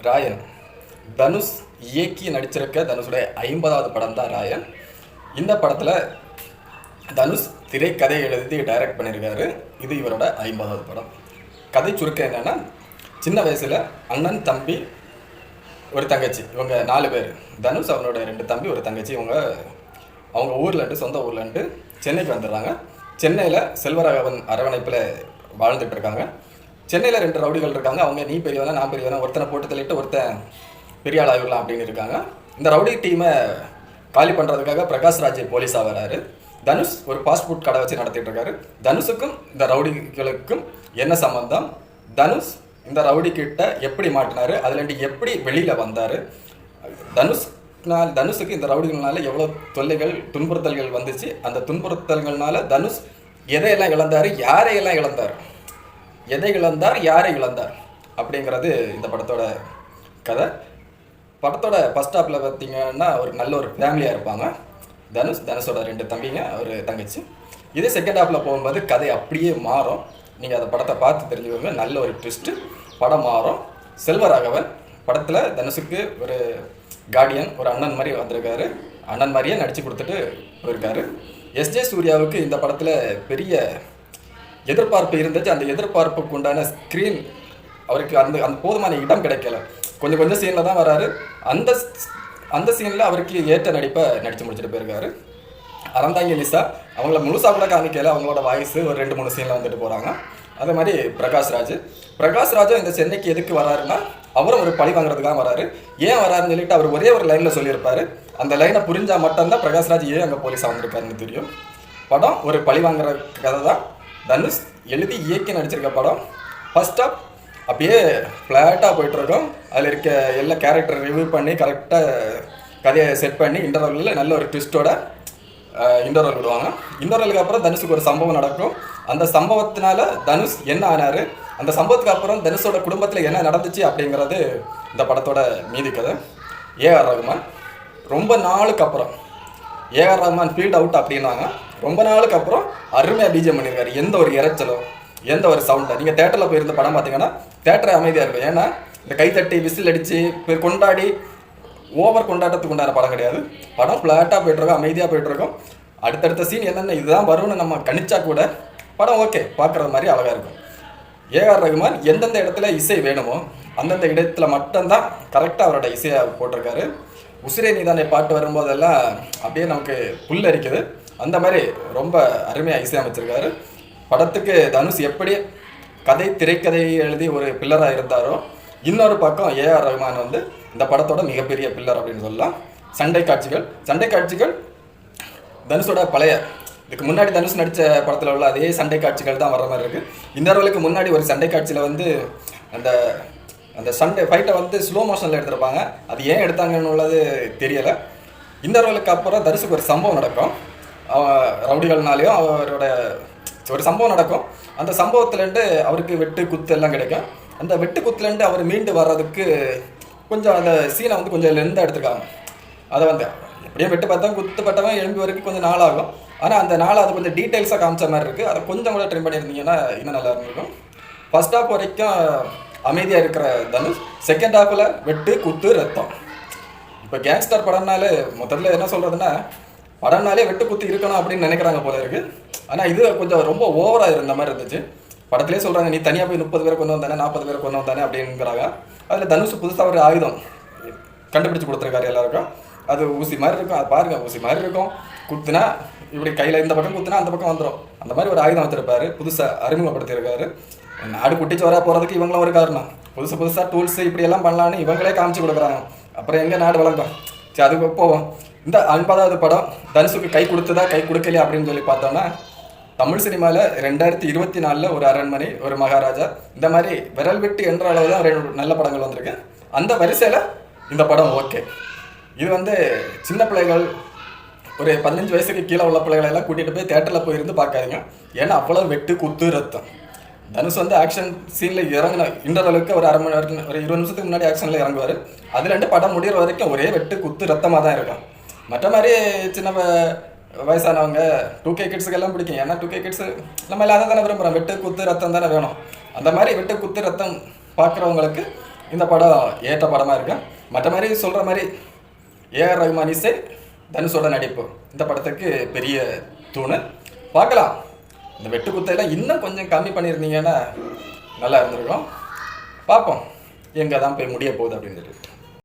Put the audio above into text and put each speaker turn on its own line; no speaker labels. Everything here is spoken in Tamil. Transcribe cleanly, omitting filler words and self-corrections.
ராயன். தனுஷ் இயக்கி நடிச்சிருக்க தனுஷுடைய 50வது படம் தான் ராயன். இந்த படத்தில் தனுஷ் திரைக்கதை எழுதி டைரக்ட் பண்ணியிருக்காரு. இது இவரோட 50வது படம். கதை சுருக்கம் என்னென்னா, சின்ன வயசில் அண்ணன், தம்பி, ஒரு தங்கச்சி, இவங்க 4 பேர். தனுஷ், அவனோட 2 தம்பி, ஒரு தங்கச்சி. அவங்க ஊர்லேருந்து, சொந்த ஊர்லேருந்து சென்னைக்கு வந்துடுறாங்க. சென்னையில் செல்வராகவன் அரவணைப்பில் வாழ்ந்துட்டு இருக்காங்க. சென்னையில் 2 ரவுடிகள் இருக்காங்க. அவங்க நீ பெரியவனா நான் பெரியவனா, ஒருத்தனை போட்டு தள்ளிட்டு ஒருத்தன் பெரிய ஆளாகிடலாம் அப்படின்னு இருக்காங்க. இந்த ரவுடி டீமை காலி பண்ணுறதுக்காக பிரகாஷ்ராஜ் போலீஸாக வராரு. தனுஷ் ஒரு ஃபாஸ்ட் ஃபுட் கடை வச்சு நடத்திட்டு இருக்காரு. தனுஷுக்கும் இந்த ரவுடிகளுக்கும் என்ன சம்பந்தம், இந்த ரவுடி கிட்ட எப்படி மாட்டினாரு, அதுலேருந்து எப்படி வெளியில் வந்தார், தனுஷுக்கு இந்த ரவுடிகள்னால எவ்வளோ தொல்லைகள், துன்புறுத்தல்கள் வந்துச்சு, அந்த துன்புறுத்தல்கள்னால தனுஷ் எதையெல்லாம் இழந்தார், யாரையெல்லாம் இழந்தார், யாரை இழந்தார் அப்படிங்கிறது இந்த படத்தோட கதை. படத்தோட ஃபர்ஸ்ட் ஹாஃபில் பார்த்தீங்கன்னா நல்ல ஒரு ஃபேமிலியாக இருப்பாங்க. தனுஷோட 2 தம்பிங்க, ஒரு தங்கச்சி. இதே செகண்ட் ஹாஃபில் போகும்போது கதை அப்படியே மாறும். நீங்கள் அந்த படத்தை பார்த்து தெரிஞ்சுக்கோங்க. நல்ல ஒரு ட்விஸ்ட்டு, படம் மாறும். செல்வராகவன் படத்தில் தனுஷுக்கு ஒரு கார்டியன், ஒரு அண்ணன் மாதிரி வந்திருக்காரு. அண்ணன் மாதிரியே நடித்து கொடுத்துட்டு போயிருக்காரு. எஸ்ஜே சூர்யாவுக்கு இந்த படத்தில் பெரிய எதிர்பார்ப்பு இருந்துச்சு. அந்த எதிர்பார்ப்புக்கு உண்டான ஸ்க்ரீன் அவருக்கு அந்த போதுமான இடம் கிடைக்கல. கொஞ்சம் சீனில் தான் வராரு. அந்த சீனில் அவருக்கு ஏற்ற நடிப்பை நடித்து முடிச்சுட்டு போயிருக்காரு. அறந்தாங்கி நிஷா, அவங்கள முழுசாக கூட காமிக்கல. அவங்களோட வாய்ஸு ஒரு 2-3 சீனில் வந்துட்டு போகிறாங்க. அதே மாதிரி பிரகாஷ்ராஜும் இந்த சென்னைக்கு எதுக்கு வராருன்னா, அவரும் ஒரு பழி வாங்குறதுக்காக வராரு. ஏன் வராருன்னு சொல்லிட்டு அவர் ஒரே ஒரு லைனில் சொல்லியிருப்பார். அந்த லைனை புரிஞ்சால் மட்டும்தான் பிரகாஷ்ராஜ் ஏன் அங்கே போலீஸாக வந்திருக்காருன்னு தெரியும். படம் ஒரு பழி வாங்குற கதை தான். தனுஷ் எழுதி இயக்கி நடிச்சிருக்க படம். ஃபர்ஸ்ட் ஆஃப் அப்படியே ஃப்ளாட்டாக போயிட்டுருக்கோம். அதில் இருக்க எல்லா கேரக்டர் ரிவ்யூ பண்ணி கரெக்டாக கதையை செட் பண்ணி இன்டர்வலில் நல்ல ஒரு ட்விஸ்ட்டோட இன்டர்வல் விடுவாங்க. இன்டர்வலுக்கு அப்புறம் தனுஷுக்கு ஒரு சம்பவம் நடக்கும். அந்த சம்பவத்தினால தனுஷ் என்ன ஆனார், அந்த சம்பவத்துக்கு அப்புறம் தனுஷோட குடும்பத்தில் என்ன நடந்துச்சு அப்படிங்கிறது இந்த படத்தோட மீதி கதை. ஏஆர் ரகுமான் ரொம்ப நாளுக்கு அப்புறம், ஏஆர் ரகுமான் ஃபீல்ட் அவுட் அப்படின்னாங்க. ரொம்ப நாளுக்கு அப்புறம் அருமையாக பிஜிஎம் பண்ணியிருக்காரு. எந்த ஒரு இறைச்சலோ, எந்த ஒரு சவுண்டை, நீங்கள் தேட்டரில் போயிருந்த படம் பார்த்தீங்கன்னா தேட்டரை அமைதியாக இருக்கும். ஏன்னா இந்த கைத்தட்டி விசில் அடித்து கொண்டாடி ஓவர் கொண்டாட்டத்துக்கு உண்டான படம் கிடையாது. படம் ஃப்ளாட்டாக போய்ட்டுருக்கோம், அமைதியாக போய்ட்டுருக்கோம். அடுத்தடுத்த சீன் என்னென்ன இதுதான் வரும்னு நம்ம கணிச்சா கூட படம் ஓகே பார்க்குறது மாதிரி அழகாக இருக்கும். ஏஆர் ரகுமான் எந்தெந்த இடத்துல இசை வேணுமோ அந்தந்த இடத்துல மட்டும்தான் கரெக்டாக அவரோட இசையை போட்டிருக்காரு. உசிரே நீதானே பாட்டு வரும்போதெல்லாம் அப்படியே நமக்கு புல் அரிக்குது. அந்த மாதிரி ரொம்ப அருமையாக இசையமைச்சிருக்காரு. படத்துக்கு தனுஷ் எப்படி திரைக்கதை எழுதி ஒரு பில்லராக இருந்தாரோ, இன்னொரு பக்கம் ஏஆர் ரகுமான் இந்த படத்தோட மிகப்பெரிய பில்லர் அப்படின்னு சொல்லலாம். சண்டை காட்சிகள் தனுஷோட பழைய, இதுக்கு முன்னாடி தனுஷ் நடித்த படத்தில் உள்ள அதே சண்டை காட்சிகள் தான் வர மாதிரி இருக்குது. இந்த ரோலுக்கு முன்னாடி ஒரு சண்டை காட்சியில் அந்த அந்த சண்டை ஃபைட்டை ஸ்லோ மோஷனில் எடுத்திருப்பாங்க. அது ஏன் எடுத்தாங்கன்னு உள்ளது தெரியலை. இந்த ரோலுக்கு அப்புறம் தனுஷுக்கு ஒரு சம்பவம் நடக்கும். ரவுடிகள்னாலேயும் அவரோட ஒரு சம்பவம் நடக்கும். அந்த சம்பவத்துலேருந்து அவருக்கு வெட்டு குத்து எல்லாம் கிடைக்கும். அந்த வெட்டு குத்துலேருந்து அவர் மீண்டு வர்றதுக்கு கொஞ்சம் அந்த சீனை கொஞ்சம் லெந்தாக எடுத்துருக்காங்க. அதை எப்படியும் வெட்டு பார்த்தா குத்து பட்டவன் எழும்பி வரைக்கும் கொஞ்சம் நாள் ஆகும். ஆனால் அந்த நாள் அது கொஞ்சம் டீட்டெயில்ஸாக காமிச்ச மாதிரி இருக்குது. அதை கொஞ்சம் கூட ட்ரிம் பண்ணியிருந்தீங்கன்னா இன்னும் நல்லா இருந்திருக்கும். ஃபர்ஸ்ட் ஹாஃப் வரைக்கும் அமைதியாக இருக்கிற தனுஷ், செகண்ட் ஹாஃபில் வெட்டு குத்து ரத்தம். இப்போ கேங்ஸ்டர் படம்னாலே முதல்ல என்ன சொல்கிறதுன்னா, படம்னாலே வெட்டு குத்து இருக்கணும் அப்படின்னு நினைக்கிறாங்க போல இருக்குது. ஆனால் இது கொஞ்சம் ரொம்ப ஓவராக இருந்த மாதிரி இருந்துச்சு. படத்துலேயே சொல்கிறாங்க, நீ தனியாக போய் 30 பேரை கொண்டு வந்தானே, 40 பேரை கொண்டு வந்தானே அப்படிங்கிறாங்க. அதில் தனுஷ் புதுசாக ஒரு ஆயுதம் கண்டுபிடிச்சி கொடுத்துருக்காரு எல்லாருக்கும். அது ஊசி மாதிரி இருக்கும். அது பாருங்கள், ஊசி மாதிரி இருக்கும். குத்துனா இப்படி கையில் இந்த பக்கம் குத்துனா அந்த பக்கம் வந்துடும். அந்த மாதிரி ஒரு ஆயுதம் வச்சுருப்பாரு. புதுசாக அறிமுகப்படுத்தியிருக்காரு. நாடு குட்டிச்சு வர போகிறதுக்கு இவங்களும் ஒரு காரணம். புதுசாக டூல்ஸு இப்படியெல்லாம் பண்ணலான்னு இவங்களே காமிச்சு கொடுக்குறாங்க. அப்புறம் எங்கே நாடு வளங்கும்? சரி, அதுக்கு போவோம். இந்த 50வது படம் தனுஷுக்கு கை கொடுத்ததா கை கொடுக்கலையா அப்படின்னு சொல்லி பார்த்தோன்னா, தமிழ் சினிமாவில் 2024 ஒரு அரண்மனை, ஒரு மகாராஜா, இந்த மாதிரி விரல் விட்டு என்ற அளவு தான் 2 நல்ல படங்கள் வந்திருக்கு. அந்த வரிசையில் இந்த படம் ஓகே. இது சின்ன பிள்ளைகள், ஒரு 15 வயசுக்கு கீழே உள்ள பிள்ளைகளை எல்லாம் கூட்டிகிட்டு போய் தேட்டரில் போயிருந்து பார்க்காதீங்க. ஏன்னா அவ்வளோ வெட்டு குத்து ரத்தம். தனுஷ் ஆக்ஷன் சீனில் இறங்கின இன்டர்வலுக்கு ஒரு அரை மணி நேரத்துக்கு, ஒரு 20 நிமிஷத்துக்கு முன்னாடி ஆக்ஷனில் இறங்குவார். அதுலேருந்து படம் முடிகிற வரைக்கும் ஒரே வெட்டு குத்து ரத்தமாக தான் இருக்கும். மற்ற மாதிரி சின்ன வயசானவங்க 2K கிட்ஸுக்கெல்லாம் பிடிக்கும். ஏன்னா 2K கிட்ஸு நம்ம எல்லாம் அதை தானே விரும்புகிறோம். வெட்டு குத்து ரத்தம் தானே வேணும். அந்த மாதிரி வெட்டு குத்து ரத்தம் பார்க்குறவங்களுக்கு இந்த படம் ஏற்ற படமாக இருக்கு. மற்ற மாதிரி சொல்கிற மாதிரி ஏஆர் ரஹ்மான் இசை, தனுஷோட நடிப்பு இந்த படத்துக்கு பெரிய தூணு. பார்க்கலாம், இந்த வெட்டுக்குத்தையெல்லாம் இன்னும் கொஞ்சம் கம்மி பண்ணியிருந்தீங்கன்னா நல்லா இருந்திருக்கும். பார்ப்போம் எங்கே தான் போய் முடிய போகுது அப்படின்னு சொல்லிட்டு.